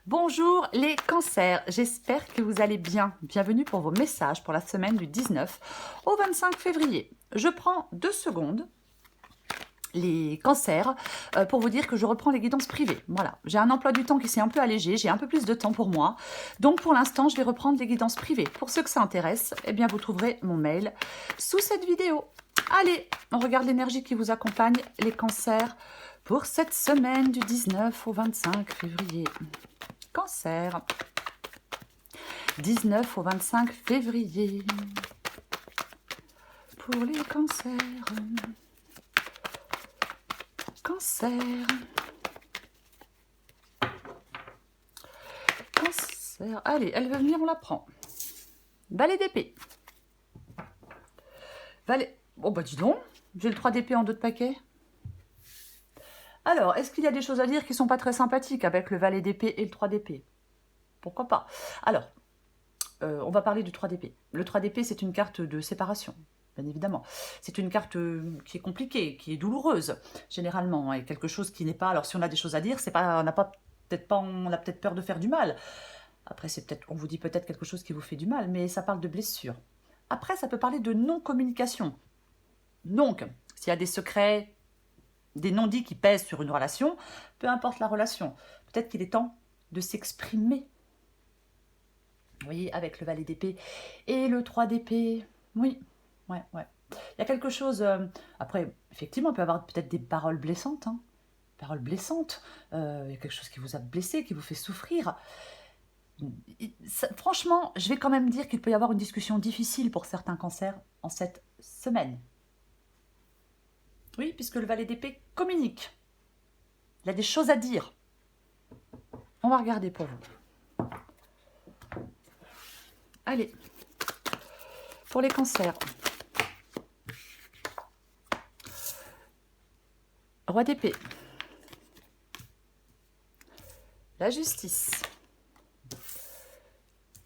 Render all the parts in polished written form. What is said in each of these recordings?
Bonjour les cancers, j'espère que vous allez bien. Bienvenue pour vos messages pour la semaine du 19 au 25 février. Je prends 2 secondes, les cancers, pour vous dire que je reprends les guidances privées. Voilà, j'ai un emploi du temps qui s'est un peu allégé, j'ai un peu plus de temps pour moi. Donc pour l'instant, je vais reprendre les guidances privées. Pour ceux que ça intéresse, eh bien vous trouverez mon mail sous cette vidéo. Allez, on regarde l'énergie qui vous accompagne, les cancers, pour cette semaine du 19 au 25 février. Cancer, 19 au 25 février. Pour les cancers. Cancer. Cancer. Allez, elle veut venir, on la prend. Valet d'épée. Valet. Oh bah dis donc, j'ai le 3 d'épée en dos de paquet. Alors, est-ce qu'il y a des choses à dire qui ne sont pas très sympathiques avec le valet d'épée et le 3 d'épée? Pourquoi pas? Alors, on va parler du 3 d'épée. Le 3 d'épée, c'est une carte de séparation, bien évidemment. C'est une carte qui est compliquée, qui est douloureuse, généralement, et quelque chose qui n'est pas... Alors, si on a des choses à dire, c'est pas, on a peut-être peur de faire du mal. Après, on vous dit peut-être quelque chose qui vous fait du mal, mais ça parle de blessure. Après, ça peut parler de non-communication. Donc, s'il y a des secrets, des non-dits qui pèsent sur une relation, peu importe la relation, peut-être qu'il est temps de s'exprimer. Vous voyez, avec le valet d'épée et le 3 d'épée. Oui, ouais. Il y a quelque chose... après, effectivement, il peut y avoir peut-être des paroles blessantes. Paroles blessantes. Il y a quelque chose qui vous a blessé, qui vous fait souffrir. Franchement, je vais quand même dire qu'il peut y avoir une discussion difficile pour certains cancers en cette semaine. Oui, puisque le valet d'épée communique. Il a des choses à dire. On va regarder pour vous. Allez, pour les cancers. Roi d'épée. La justice.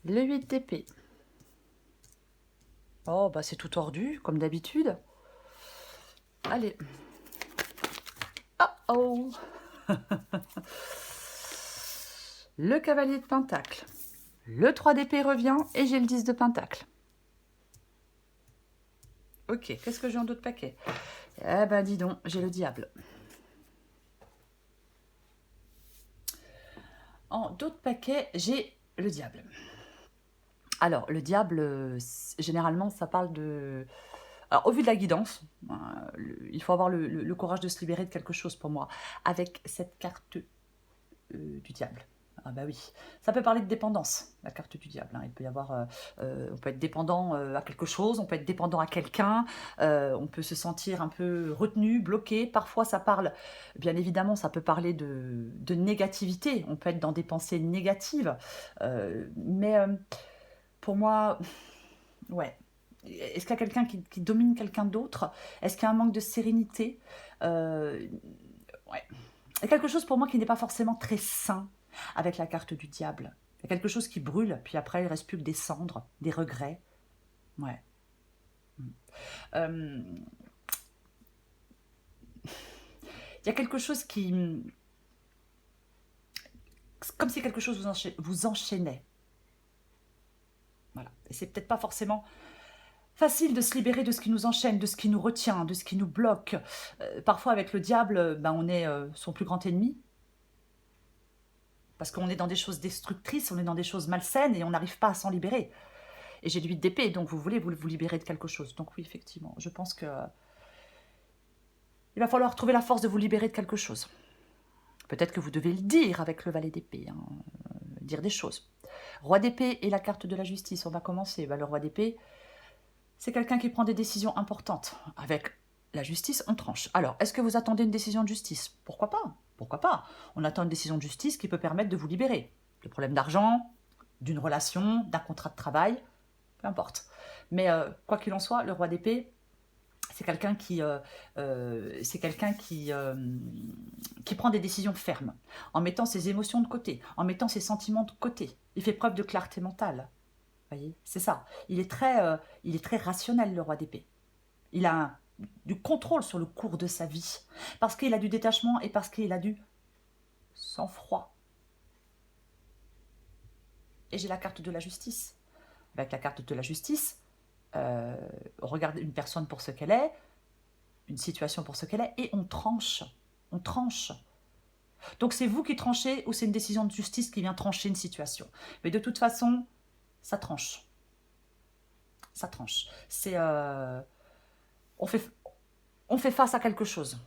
Le 8 d'épée. Oh, bah c'est tout tordu, comme d'habitude. Allez. Oh, oh. Le cavalier de pentacle. Le 3 d'épée revient et j'ai le 10 de pentacle. Ok, qu'est-ce que j'ai en dos de paquet? Eh ben dis donc, j'ai le diable. En dos de paquet, j'ai le diable. Alors, le diable, généralement, ça parle de... Alors, au vu de la guidance, il faut avoir le courage de se libérer de quelque chose pour moi, avec cette carte du diable. Ah bah oui, ça peut parler de dépendance, la carte du diable. Il peut y avoir, on peut être dépendant à quelque chose, on peut être dépendant à quelqu'un, on peut se sentir un peu retenu, bloqué. Parfois, ça parle, bien évidemment, ça peut parler de négativité. On peut être dans des pensées négatives, mais pour moi, ouais. Est-ce qu'il y a quelqu'un qui domine quelqu'un d'autre? Est-ce qu'il y a un manque de sérénité? Ouais. Il y a quelque chose pour moi qui n'est pas forcément très sain avec la carte du diable. Il y a quelque chose qui brûle, puis après il ne reste plus que des cendres, des regrets. Ouais. Euh, il y a quelque chose qui... Comme si quelque chose vous enchaînait. Voilà. Et c'est peut-être pas forcément facile de se libérer de ce qui nous enchaîne, de ce qui nous retient, de ce qui nous bloque. Parfois avec le diable, on est son plus grand ennemi. Parce qu'on est dans des choses destructrices, on est dans des choses malsaines et on n'arrive pas à s'en libérer. Et j'ai le 8 d'épée, donc vous voulez vous libérer de quelque chose. Donc oui, effectivement, je pense que il va falloir trouver la force de vous libérer de quelque chose. Peut-être que vous devez le dire avec le valet d'épée, dire des choses. Roi d'épée et la carte de la justice, on va commencer. Le roi d'épée, c'est quelqu'un qui prend des décisions importantes. Avec la justice, on tranche. Alors, est-ce que vous attendez une décision de justice? Pourquoi pas? Pourquoi pas? On attend une décision de justice qui peut permettre de vous libérer. De problèmes d'argent, d'une relation, d'un contrat de travail, peu importe. Mais quoi qu'il en soit, le roi d'épée, c'est quelqu'un qui prend des décisions fermes, en mettant ses émotions de côté, en mettant ses sentiments de côté. Il fait preuve de clarté mentale. Vous voyez, c'est ça. Il est très rationnel, le roi d'épée. Il a du contrôle sur le cours de sa vie, parce qu'il a du détachement et parce qu'il a du sang-froid. Et j'ai la carte de la justice. Avec la carte de la justice, on regarde une personne pour ce qu'elle est, une situation pour ce qu'elle est, et on tranche. On tranche. Donc c'est vous qui tranchez ou c'est une décision de justice qui vient trancher une situation. Mais de toute façon, ça tranche. Ça tranche. On fait face à quelque chose.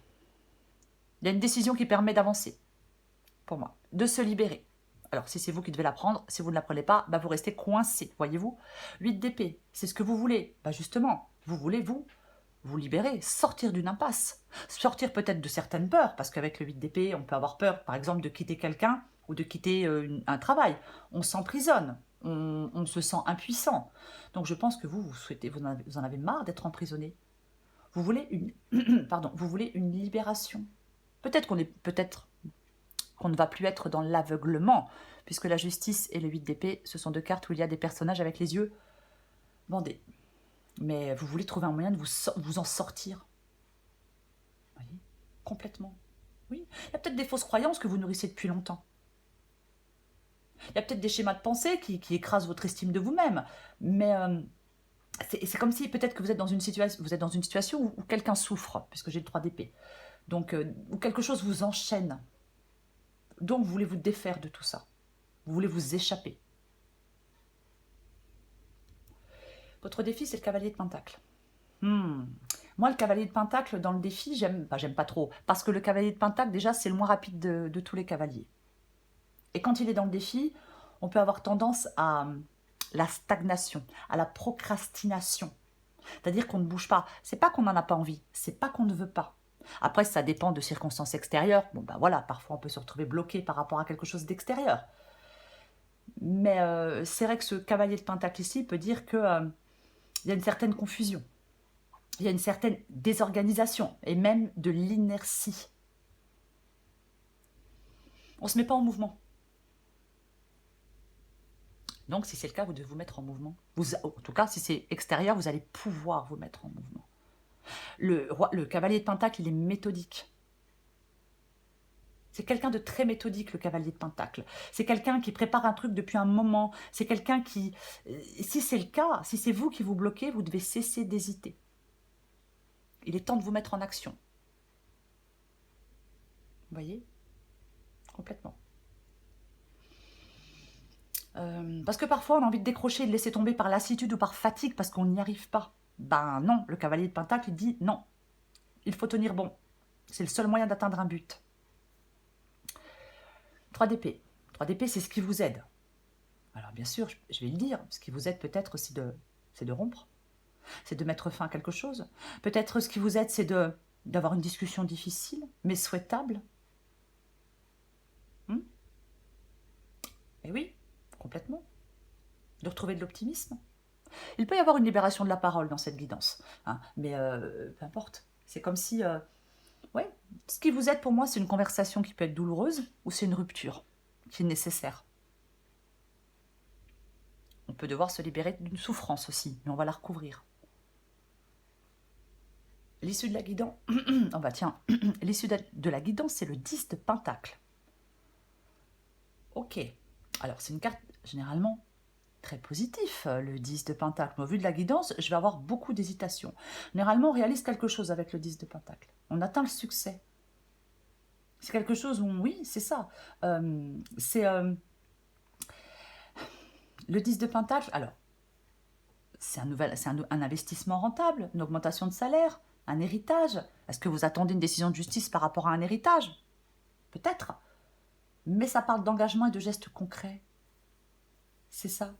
Il y a une décision qui permet d'avancer, pour moi, de se libérer. Alors, si c'est vous qui devez la prendre, si vous ne la prenez pas, bah, vous restez coincé, voyez-vous. 8 d'épée, c'est ce que vous voulez. Bah, justement, vous voulez, vous libérer, sortir d'une impasse. Sortir peut-être de certaines peurs, parce qu'avec le 8 d'épée, on peut avoir peur, par exemple, de quitter quelqu'un ou de quitter un travail. On s'emprisonne, on se sent impuissant. Donc, je pense que vous en avez marre d'être emprisonné. Vous voulez pardon, vous voulez une libération. Peut-être qu'on ne va plus être dans l'aveuglement, puisque la justice et le 8 d'épée, ce sont deux cartes où il y a des personnages avec les yeux bandés. Mais vous voulez trouver un moyen de vous en sortir. Vous voyez, complètement. Oui, il y a peut-être des fausses croyances que vous nourrissez depuis longtemps. Il y a peut-être des schémas de pensée qui écrasent votre estime de vous-même. Mais c'est comme si peut-être que vous êtes dans une situation où quelqu'un souffre, puisque j'ai le 3 d'épée. Donc, où quelque chose vous enchaîne. Donc, vous voulez vous défaire de tout ça. Vous voulez vous échapper. Votre défi, c'est le cavalier de Pentacle. Moi, le cavalier de Pentacle, dans le défi, j'aime pas trop. Parce que le cavalier de Pentacle, déjà, c'est le moins rapide de tous les cavaliers. Et quand il est dans le défi, on peut avoir tendance à la stagnation, à la procrastination. C'est-à-dire qu'on ne bouge pas. C'est pas qu'on n'en a pas envie, c'est pas qu'on ne veut pas. Après, ça dépend de circonstances extérieures. Bon, ben voilà, parfois on peut se retrouver bloqué par rapport à quelque chose d'extérieur. Mais c'est vrai que ce cavalier de Pentacle ici peut dire qu'il y a une certaine confusion. Il y a une certaine désorganisation et même de l'inertie. On ne se met pas en mouvement. Donc, si c'est le cas, vous devez vous mettre en mouvement. En tout cas, si c'est extérieur, vous allez pouvoir vous mettre en mouvement. Le cavalier de Pentacle, il est méthodique. C'est quelqu'un de très méthodique, le cavalier de Pentacle. C'est quelqu'un qui prépare un truc depuis un moment. C'est quelqu'un qui... Si c'est le cas, si c'est vous qui vous bloquez, vous devez cesser d'hésiter. Il est temps de vous mettre en action. Vous voyez? Complètement. Parce que parfois, on a envie de décrocher et de laisser tomber par lassitude ou par fatigue parce qu'on n'y arrive pas. Ben non, le cavalier de Pentacle, il dit non. Il faut tenir bon. C'est le seul moyen d'atteindre un but. 3 d'épée. 3 d'épée, c'est ce qui vous aide. Alors bien sûr, je vais le dire, ce qui vous aide peut-être, c'est de rompre. C'est de mettre fin à quelque chose. Peut-être ce qui vous aide, c'est d'avoir une discussion difficile, mais souhaitable. Eh oui, complètement. De retrouver de l'optimisme. Il peut y avoir une libération de la parole dans cette guidance, hein, mais peu importe. C'est comme si... ouais, ce qui vous aide pour moi, c'est une conversation qui peut être douloureuse ou c'est une rupture qui est nécessaire. On peut devoir se libérer d'une souffrance aussi, mais on va la recouvrir. L'issue de la guidance... oh bah tiens, l'issue de la guidance, c'est le 10 de Pentacle. Ok. Alors, c'est une carte, généralement, très positif, le 10 de Pentacle. Mais au vu de la guidance, je vais avoir beaucoup d'hésitation. Généralement, on réalise quelque chose avec le 10 de Pentacle. On atteint le succès. C'est quelque chose où, oui, c'est ça. C'est le 10 de Pentacle. Alors, c'est un investissement rentable, une augmentation de salaire, un héritage. Est-ce que vous attendez une décision de justice par rapport à un héritage? Peut-être. Mais ça parle d'engagement et de gestes concrets. C'est ça.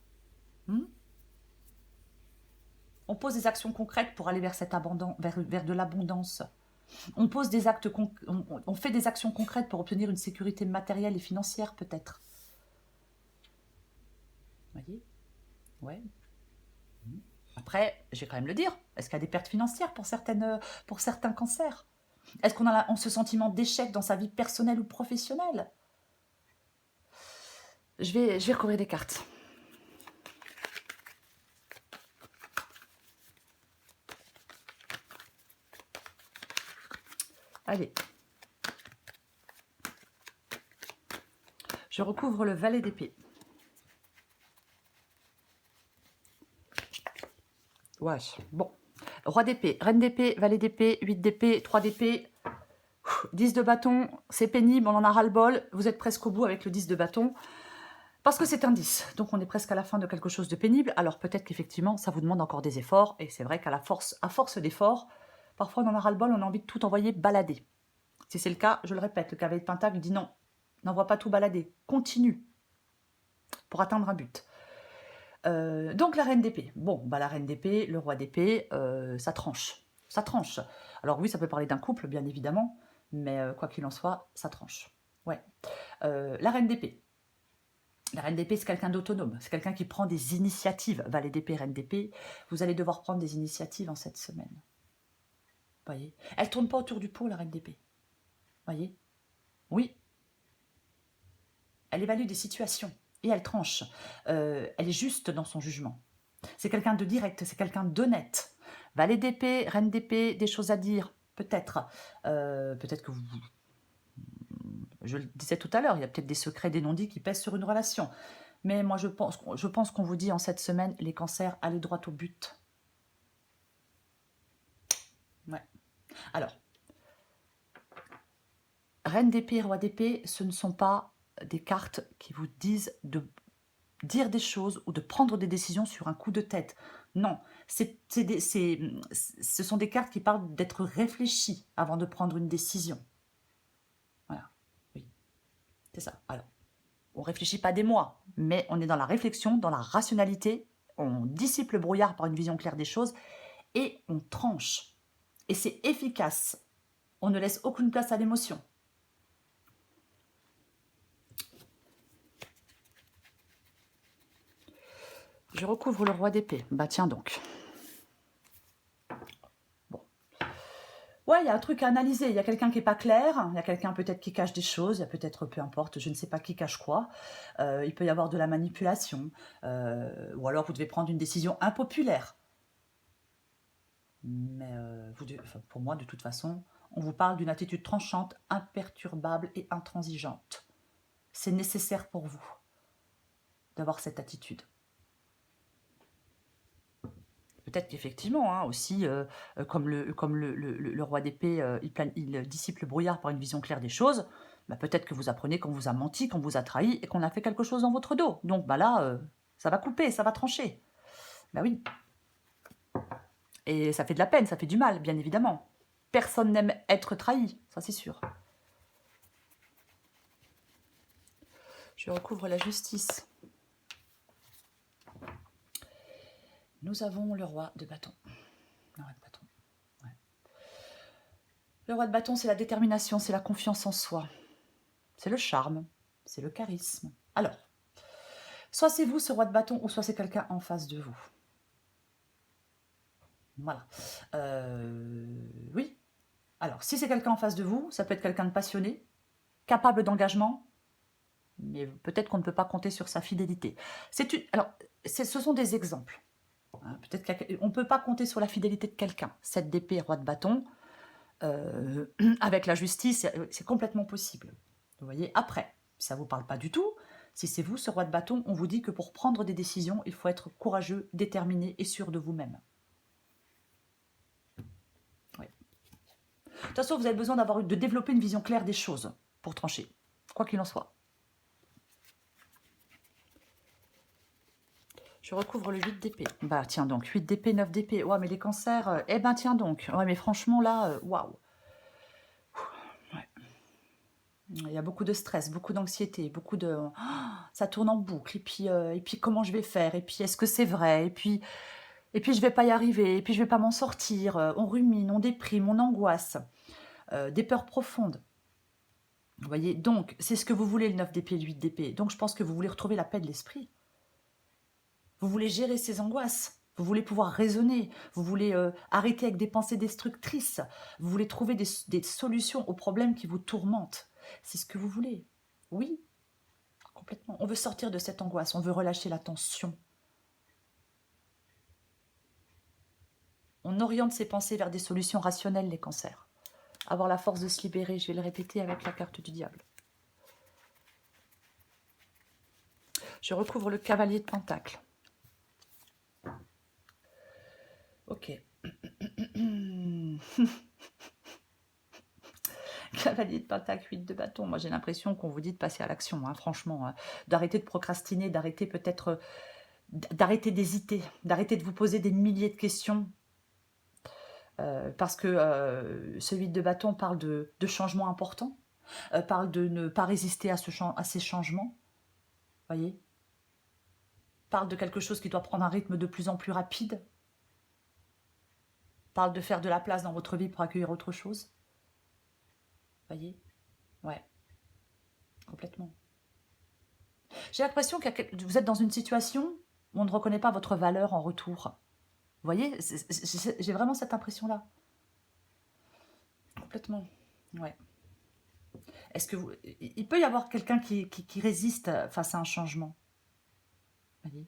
On pose des actions concrètes pour aller vers vers de l'abondance. On pose des actes, on fait des actions concrètes pour obtenir une sécurité matérielle et financière, peut-être. Vous voyez? Ouais. Après, je vais quand même le dire. Est-ce qu'il y a des pertes financières pour certains cancers? Est-ce qu'on a ce sentiment d'échec dans sa vie personnelle ou professionnelle? Je vais recouvrir des cartes. Allez. Je recouvre le valet d'épée. Ouais, bon. Roi d'épée, reine d'épée, valet d'épée, 8 d'épée, 3 d'épée, 10 de bâton, c'est pénible, on en a ras-le-bol, vous êtes presque au bout avec le 10 de bâton, parce que c'est un 10, donc on est presque à la fin de quelque chose de pénible, alors peut-être qu'effectivement ça vous demande encore des efforts, et c'est vrai à force d'efforts, parfois on en a ras-le-bol, on a envie de tout envoyer balader. Si c'est le cas, je le répète, le cavalier de Pentacle dit non, n'envoie pas tout balader, continue pour atteindre un but. Donc la reine d'épée. Bon, bah la reine d'épée, le roi d'épée, ça tranche. Ça tranche. Alors oui, ça peut parler d'un couple, bien évidemment, mais quoi qu'il en soit, ça tranche. Ouais. La reine d'épée. La reine d'épée, c'est quelqu'un d'autonome. C'est quelqu'un qui prend des initiatives. Valet d'épée, reine d'épée. Vous allez devoir prendre des initiatives en cette semaine. Voyez. Elle tourne pas autour du pot, la reine d'épée. Voyez. Oui. Elle évalue des situations et elle tranche. Elle est juste dans son jugement. C'est quelqu'un de direct, c'est quelqu'un d'honnête. Valet d'épée, reine d'épée, des choses à dire, peut-être. Peut-être que vous... Je le disais tout à l'heure, il y a peut-être des secrets, des non-dits qui pèsent sur une relation. Mais moi, je pense qu'on vous dit en cette semaine, les cancers, allez droit au but. Ouais. Alors, reine d'épée, roi d'épée, ce ne sont pas des cartes qui vous disent de dire des choses ou de prendre des décisions sur un coup de tête. Non, ce sont des cartes qui parlent d'être réfléchies avant de prendre une décision. Voilà, oui, c'est ça. Alors, on ne réfléchit pas des mois, mais on est dans la réflexion, dans la rationalité, on dissipe le brouillard par une vision claire des choses et on tranche. Et c'est efficace. On ne laisse aucune place à l'émotion. Je recouvre le roi d'épée. Bah tiens donc. Bon. Ouais, il y a un truc à analyser. Il y a quelqu'un qui n'est pas clair. Il y a quelqu'un peut-être qui cache des choses. Il y a peut-être, peu importe, je ne sais pas qui cache quoi. Il peut y avoir de la manipulation. Ou alors vous devez prendre une décision impopulaire. Mais pour moi, de toute façon, on vous parle d'une attitude tranchante, imperturbable et intransigeante. C'est nécessaire pour vous d'avoir cette attitude. Peut-être qu'effectivement, hein, aussi, comme le roi d'épée, il dissipe le brouillard par une vision claire des choses, bah, peut-être que vous apprenez qu'on vous a menti, qu'on vous a trahi et qu'on a fait quelque chose dans votre dos. Donc bah là, ça va couper, ça va trancher. Bah oui. Et ça fait de la peine, ça fait du mal, bien évidemment. Personne n'aime être trahi, ça c'est sûr. Je recouvre la justice. Nous avons le roi de bâton. Le roi de bâton. Ouais. Le roi de bâton, c'est la détermination, c'est la confiance en soi. C'est le charme, c'est le charisme. Alors, soit c'est vous ce roi de bâton, ou soit c'est quelqu'un en face de vous. Voilà. Oui. Alors, si c'est quelqu'un en face de vous, ça peut être quelqu'un de passionné, capable d'engagement, mais peut-être qu'on ne peut pas compter sur sa fidélité. Alors, ce sont des exemples. Hein, peut-être qu'on ne peut pas compter sur la fidélité de quelqu'un. 7 d'épée, roi de bâton, avec la justice, c'est complètement possible. Vous voyez, après, ça ne vous parle pas du tout. Si c'est vous, ce roi de bâton, on vous dit que pour prendre des décisions, il faut être courageux, déterminé et sûr de vous-même. Oui. De toute façon, vous avez besoin de développer une vision claire des choses pour trancher, quoi qu'il en soit. Je recouvre le 8 d'épée. Bah tiens donc, 8 d'épée, 9 d'épée. Ouais, mais les cancers, eh ben tiens donc. Ouais, mais franchement là, waouh. Ouais. Il y a beaucoup de stress, beaucoup d'anxiété, beaucoup de... Oh, ça tourne en boucle. Et puis comment je vais faire? Et puis est-ce que c'est vrai? Et puis je vais pas y arriver. Et puis je vais pas m'en sortir. On rumine, on déprime, on angoisse. Des peurs profondes. Vous voyez? Donc, c'est ce que vous voulez, le 9 d'épée, le 8 d'épée. Donc, je pense que vous voulez retrouver la paix de l'esprit. Vous voulez gérer ces angoisses. Vous voulez pouvoir raisonner. Vous voulez arrêter avec des pensées destructrices. Vous voulez trouver des solutions aux problèmes qui vous tourmentent. C'est ce que vous voulez. Oui, complètement. On veut sortir de cette angoisse. On veut relâcher la tension. On oriente ses pensées vers des solutions rationnelles, les cancers. Avoir la force de se libérer, je vais le répéter avec la carte du diable. Je recouvre le cavalier de Pentacle. Ok. Cavalier de pentacle, 8 de bâton. Moi, j'ai l'impression qu'on vous dit de passer à l'action, hein, franchement. Hein. D'arrêter de procrastiner, d'arrêter peut-être... d'arrêter d'hésiter, d'arrêter de vous poser des milliers de questions. Parce que ce 8 de bâton parle de changements importants, parle de ne pas résister à ces changements, voyez, parle de quelque chose qui doit prendre un rythme de plus en plus rapide, parle de faire de la place dans votre vie pour accueillir autre chose, voyez, ouais, complètement. J'ai l'impression que vous êtes dans une situation où on ne reconnaît pas votre valeur en retour. Vous voyez, j'ai vraiment cette impression-là. Complètement, ouais. Est-ce que vous... Il peut y avoir quelqu'un qui résiste face à un changement. Vous voyez.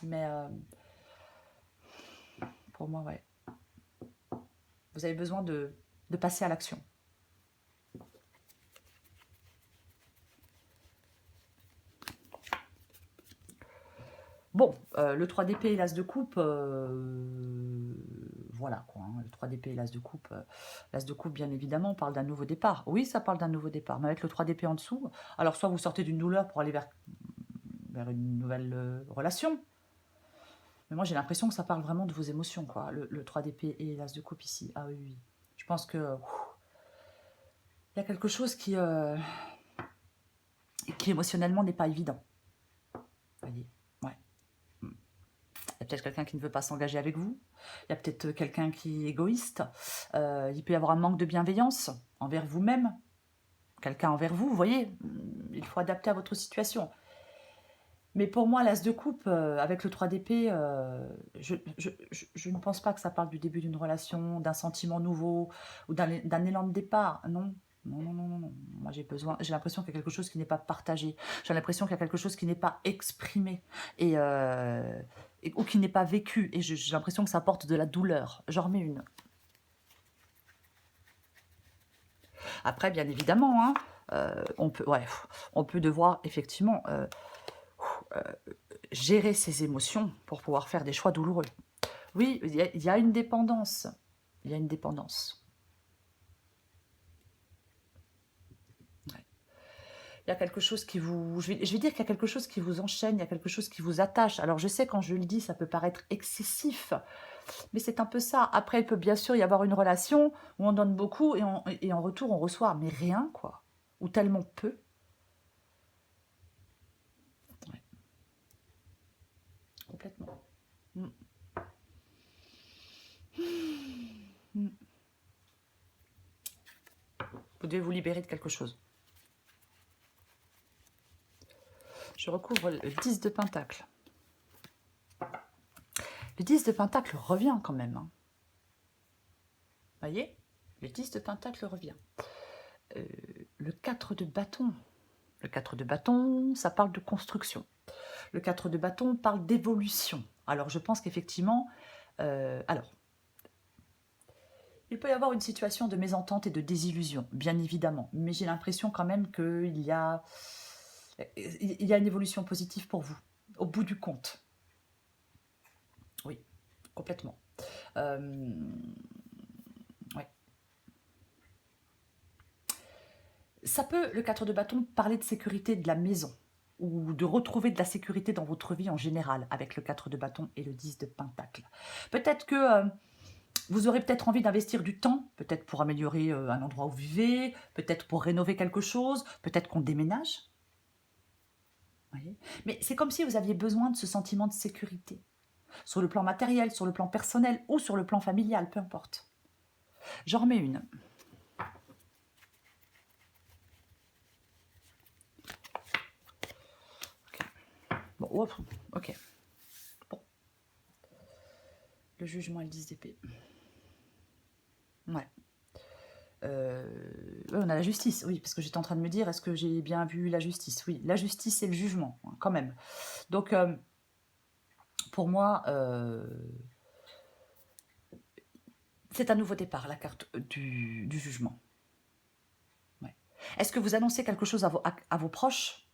Mais pour moi, ouais. Vous avez besoin de passer à l'action. Bon, le 3 d'épée et l'as de coupe, voilà quoi, hein, le 3 d'épée et l'as de coupe. L'as de coupe, bien évidemment, parle d'un nouveau départ. Oui, ça parle d'un nouveau départ, mais avec le 3 d'épée en dessous, alors soit vous sortez d'une douleur pour aller vers une nouvelle relation, mais moi j'ai l'impression que ça parle vraiment de vos émotions, quoi, le 3 d'épée et l'as de coupe ici. Ah oui, oui. Je pense que il y a quelque chose qui émotionnellement n'est pas évident. Vous voyez, ouais. Il y a peut-être quelqu'un qui ne veut pas s'engager avec vous. Il y a peut-être quelqu'un qui est égoïste. Il peut y avoir un manque de bienveillance envers vous-même. Quelqu'un envers vous, vous voyez. Il faut adapter à votre situation. Mais pour moi, l'as de coupe, avec le 3 d'épée, je ne pense pas que ça parle du début d'une relation, d'un sentiment nouveau ou d'un élan de départ. Non. Non, non, non, non, non. Moi, j'ai l'impression qu'il y a quelque chose qui n'est pas partagé. J'ai l'impression qu'il y a quelque chose qui n'est pas exprimé ou qui n'est pas vécu. Et j'ai l'impression que ça porte de la douleur. J'en remets une. Après, bien évidemment, hein, on peut devoir effectivement gérer ses émotions pour pouvoir faire des choix douloureux. Oui, il y a une dépendance. Il y a une dépendance. Il y a quelque chose qui vous... Je vais dire qu'il y a quelque chose qui vous enchaîne, il y a quelque chose qui vous attache. Alors je sais, quand je le dis, ça peut paraître excessif, mais c'est un peu ça. Après, il peut bien sûr y avoir une relation où on donne beaucoup et en retour, on reçoit, mais rien, quoi. Ou tellement peu. Ouais. Complètement. Mm. Mm. Vous devez vous libérer de quelque chose. Je recouvre le 10 de Pentacle. Le 10 de Pentacle revient quand même. Hein. Voyez, le 10 de Pentacle revient. Le 4 de bâton. Le 4 de bâton, ça parle de construction. Le 4 de bâton parle d'évolution. Alors, je pense qu'effectivement... il peut y avoir une situation de mésentente et de désillusion, bien évidemment. Mais j'ai l'impression quand même qu'il y a une évolution positive pour vous, au bout du compte. Oui, complètement. Ouais. Ça peut, le 4 de bâton, parler de sécurité de la maison, ou de retrouver de la sécurité dans votre vie en général, avec le 4 de bâton et le 10 de pentacle. Peut-être que vous aurez peut-être envie d'investir du temps, peut-être pour améliorer un endroit où vous vivez, peut-être pour rénover quelque chose, peut-être qu'on déménage. Voyez, mais c'est comme si vous aviez besoin de ce sentiment de sécurité, sur le plan matériel, sur le plan personnel ou sur le plan familial, peu importe. J'en remets une. Okay. Bon, ok. Bon. Le jugement et le 10 d'épée. Ouais. On a la justice, oui, parce que j'étais en train de me dire, est-ce que j'ai bien vu la justice? Oui, la justice et le jugement, hein, quand même. Donc, pour moi, c'est un nouveau départ, la carte du jugement. Ouais. Est-ce que vous annoncez quelque chose à vos proches?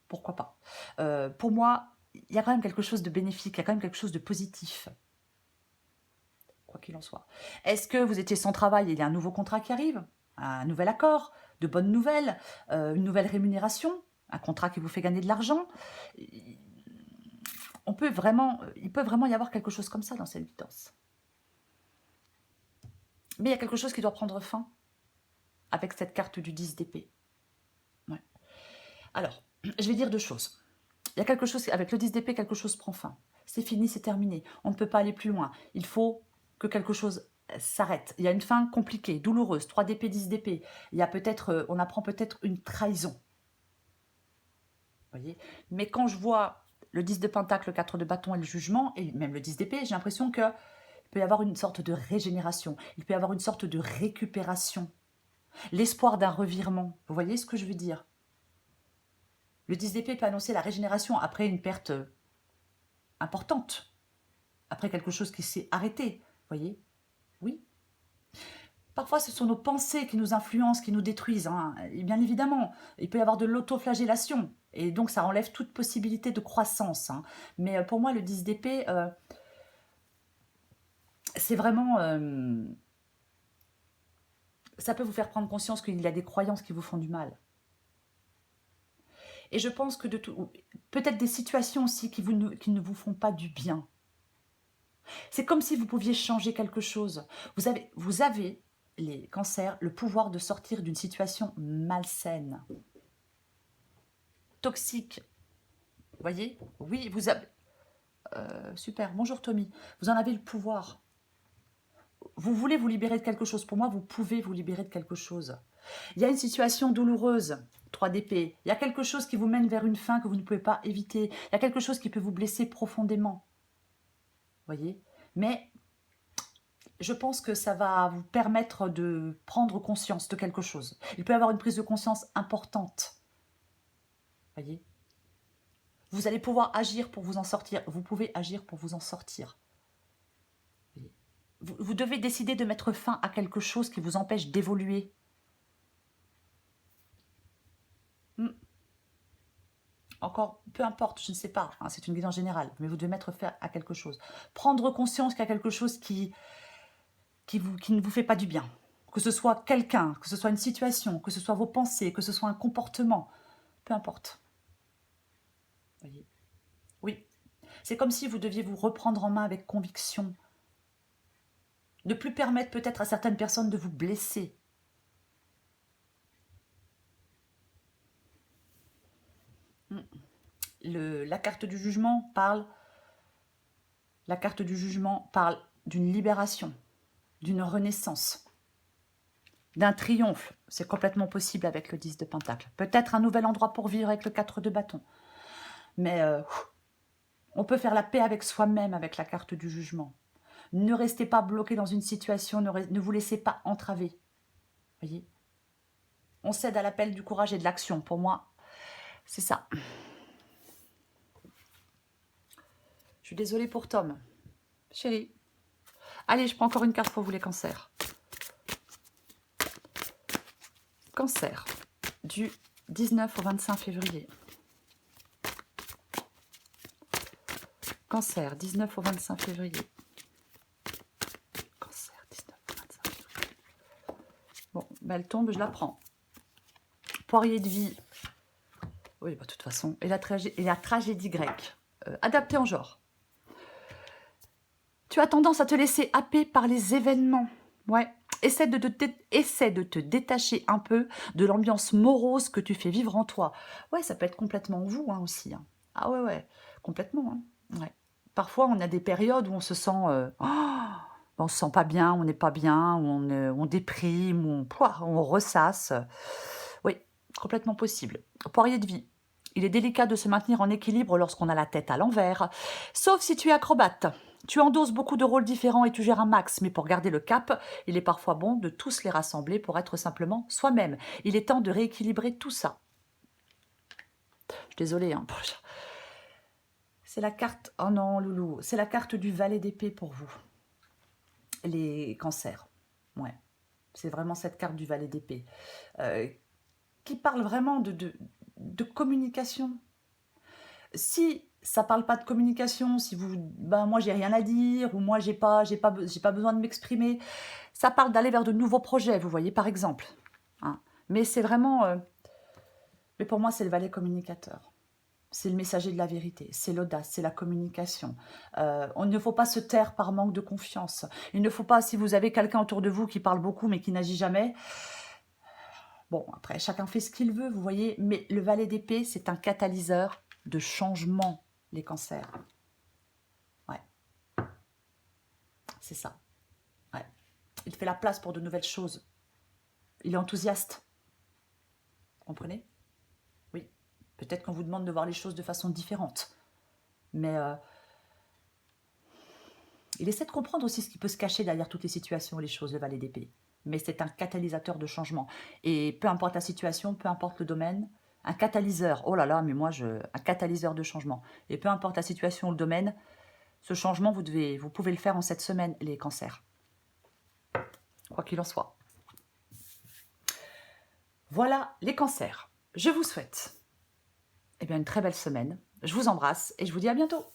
Pourquoi pas? Pour moi, il y a quand même quelque chose de bénéfique, il y a quand même quelque chose de positif. qu'il en soit. Est-ce que vous étiez sans travail et il y a un nouveau contrat qui arrive? Un nouvel accord, de bonnes nouvelles, une nouvelle rémunération, un contrat qui vous fait gagner de l'argent? Il peut vraiment y avoir quelque chose comme ça dans cette guidance. Mais il y a quelque chose qui doit prendre fin avec cette carte du 10 d'épée. Ouais. Alors, je vais dire deux choses. Il y a quelque chose, avec le 10 d'épée, quelque chose prend fin. C'est fini, c'est terminé. On ne peut pas aller plus loin. Il faut que quelque chose s'arrête. Il y a une fin compliquée, douloureuse. 3 d'épée, 10 d'épée. Il y a peut-être, on apprend peut-être une trahison. Voyez. Mais quand je vois le 10 de pentacle, le 4 de bâton et le jugement, et même le 10 d'épée, j'ai l'impression qu'il peut y avoir une sorte de régénération. Il peut y avoir une sorte de récupération. L'espoir d'un revirement. Vous voyez ce que je veux dire? Le 10 d'épée peut annoncer la régénération après une perte importante, après quelque chose qui s'est arrêté, voyez? Oui. Parfois, ce sont nos pensées qui nous influencent, qui nous détruisent. Hein. Et bien évidemment, il peut y avoir de l'autoflagellation. Et donc, ça enlève toute possibilité de croissance. Hein. Mais pour moi, le 10 d'épée, c'est vraiment... ça peut vous faire prendre conscience qu'il y a des croyances qui vous font du mal. Et je pense que peut-être des situations aussi qui ne vous font pas du bien. C'est comme si vous pouviez changer quelque chose. Vous avez, les cancers, le pouvoir de sortir d'une situation malsaine, toxique. Vous voyez? Oui, vous avez... super, bonjour Tommy. Vous en avez le pouvoir. Vous voulez vous libérer de quelque chose. Pour moi, vous pouvez vous libérer de quelque chose. Il y a une situation douloureuse, 3 d'épée. Il y a quelque chose qui vous mène vers une fin que vous ne pouvez pas éviter. Il y a quelque chose qui peut vous blesser profondément. Vous voyez? Mais je pense que ça va vous permettre de prendre conscience de quelque chose. Il peut y avoir une prise de conscience importante. Vous voyez? Vous allez pouvoir agir pour vous en sortir. Vous pouvez agir pour vous en sortir. Vous devez décider de mettre fin à quelque chose qui vous empêche d'évoluer. Encore, peu importe, je ne sais pas, hein, c'est une guidance générale, mais vous devez mettre fin à quelque chose. Prendre conscience qu'il y a quelque chose qui ne vous fait pas du bien. Que ce soit quelqu'un, que ce soit une situation, que ce soit vos pensées, que ce soit un comportement, peu importe. Voyez. Oui, c'est comme si vous deviez vous reprendre en main avec conviction. Ne plus permettre peut-être à certaines personnes de vous blesser. La carte du jugement parle d'une libération, d'une renaissance, d'un triomphe. C'est complètement possible avec le 10 de pentacle. Peut-être un nouvel endroit pour vivre avec le 4 de bâton. Mais on peut faire la paix avec soi-même avec la carte du jugement. Ne restez pas bloqué dans une situation, ne vous laissez pas entraver. Voyez? On cède à l'appel du courage et de l'action. Pour moi, c'est ça. Je suis désolée pour Tom. Chérie. Allez, je prends encore une carte pour vous les cancers. Cancer, du 19 au 25 février. Cancer, 19 au 25 février. Cancer, 19 au 25 février. Bon, ben elle tombe, je la prends. Poirier de vie. Oui, bah, de toute façon. Et la tragédie grecque. Adaptée en genre. Tu as tendance à te laisser happer par les événements. Ouais. Essaie de te détacher un peu de l'ambiance morose que tu fais vivre en toi. Ouais, ça peut être complètement vous hein, aussi. Hein. Ah ouais, complètement. Hein. Ouais. Parfois, on a des périodes où on se sent... on se sent pas bien, on n'est pas bien, on déprime, on ressasse. Oui, complètement possible. Poirier de vie. Il est délicat de se maintenir en équilibre lorsqu'on a la tête à l'envers, sauf si tu es acrobate. Tu endosses beaucoup de rôles différents et tu gères un max, mais pour garder le cap, il est parfois bon de tous les rassembler pour être simplement soi-même. Il est temps de rééquilibrer tout ça. Je suis désolée. Hein. C'est la carte... Oh non, loulou. C'est la carte du valet d'épée pour vous. Les cancers. Ouais. C'est vraiment cette carte du valet d'épée. Qui parle vraiment de communication. Si ça parle pas de communication. Si vous, ben moi j'ai rien à dire ou moi j'ai pas besoin de m'exprimer. Ça parle d'aller vers de nouveaux projets, vous voyez, par exemple. Hein. Mais c'est vraiment, mais pour moi c'est le valet communicateur. C'est le messager de la vérité, c'est l'audace, c'est la communication. On ne faut pas se taire par manque de confiance. Il ne faut pas, si vous avez quelqu'un autour de vous qui parle beaucoup mais qui n'agit jamais, bon, après, chacun fait ce qu'il veut, vous voyez, mais le valet d'épée, c'est un catalyseur de changement, les cancers. Ouais, c'est ça. Ouais. Il fait la place pour de nouvelles choses. Il est enthousiaste. Vous comprenez? Oui. Peut-être qu'on vous demande de voir les choses de façon différente. Mais il essaie de comprendre aussi ce qui peut se cacher derrière toutes les situations, les choses, le valet d'épée. Mais c'est un catalyseur de changement. Et peu importe la situation, peu importe le domaine, un catalyseur, oh là là, mais moi, un catalyseur de changement. Et peu importe la situation ou le domaine, ce changement, vous pouvez le faire en cette semaine, les cancers. Quoi qu'il en soit. Voilà les cancers. Je vous souhaite une très belle semaine. Je vous embrasse et je vous dis à bientôt.